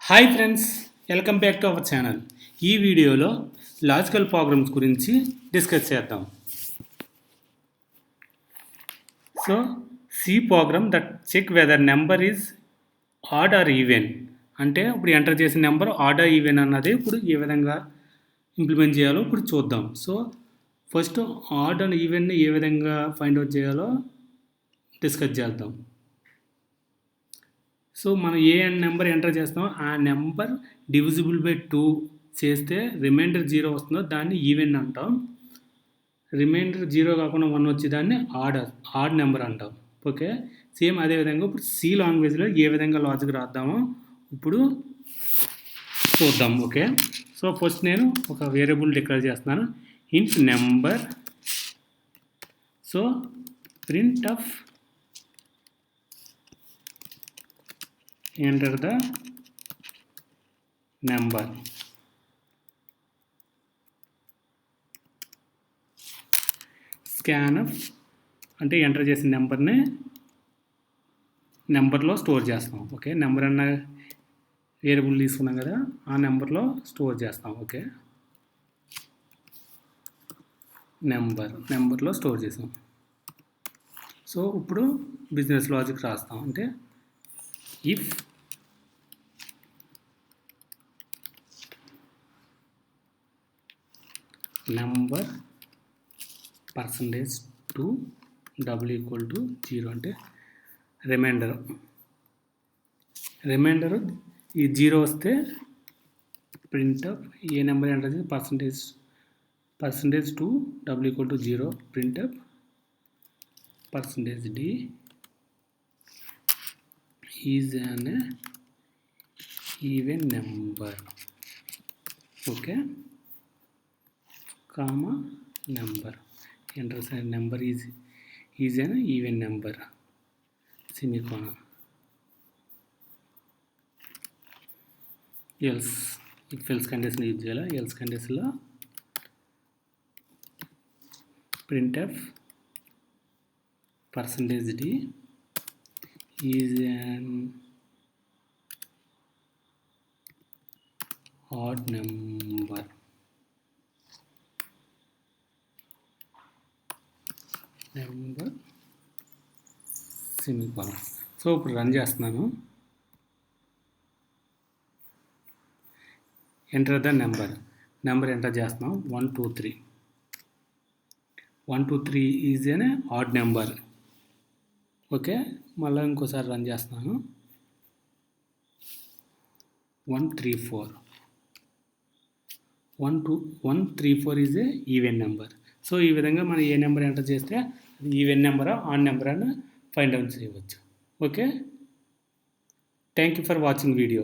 Hi friends, welcome back to our channel. ఈ వీడియోలో logical programs గురించి డిస్కస్ చేద్దాం. So C program that check whether number is odd or even. అంటే ఇప్పుడు enter చేసిన number odd or even అన్నది ఇప్పుడు ఏ విధంగా ఇంప్లిమెంట్ చేయాలో ఇప్పుడు చూద్దాం. సో ఫస్ట్ ఆడ్ అండ్ ఈవెన్ని ఏ విధంగా ఫైండ్ అవుట్ చేయాలో డిస్కస్ చేద్దాం. సో మనం ఏ నెంబర్ ఎంటర్ చేస్తామో ఆ నెంబర్ డివిజిబుల్ బై 2 చేస్తే రిమైండర్ 0 వస్తుందో దాన్ని ఈవెన్ అంటాం. రిమైండర్ 0 కాకుండా 1 వచ్చే దాన్ని ఆడ్ నెంబర్ అంటాం. ఓకే, సేమ్ అదేవిధంగా ఇప్పుడు సి లాంగ్వేజ్లో ఏ విధంగా లాజిక్ రాద్దామో ఇప్పుడు చూద్దాం. ఓకే, సో ఫస్ట్ నేను ఒక వేరియబుల్ డిక్లేర్ చేస్తున్నాను, ఇంట్ number. So print of enter the number. scanf అంటే ఎంటర్ చేసిన నెంబర్ని నెంబర్లో స్టోర్ చేస్తాం. ఓకే, నెంబర్ అన్న వేరియబుల్ తీసుకున్నాం కదా, ఆ నెంబర్లో స్టోర్ చేస్తాం. ఓకే, నెంబర్లో స్టోర్ చేసాం. సో ఇప్పుడు బిజినెస్ లాజిక్ రాస్తాం. అంటే if number %2 double equal to 0 అంటే రిమైండర్ ఈ 0 వస్తే ప్రింట్ అప్ ఏ నెంబర్ ఎంటర్ చేసి %2 double equal to 0 print up %d is an even number. Okay, comma number, enter number is an even number, semicolon. else if else condition use cheyala, else condition lo printf %d is an odd number. semicolon. So ఇప్పుడు run చేస్తున్నాను. Enter the number enter చేస్తున్నాం. 123 is an odd number. Okay, మళ్ళీ ఇంకోసారి run చేస్తున్నాను. 134 is a even number. So ఈ విధంగా మనం ఏ number enter చేస్తే అది ఈవెన్ నెంబరా ఆడ్ నెంబర్ అని ఫైండ్ అవుట్ చేయవచ్చు. Okay, thank you for watching video.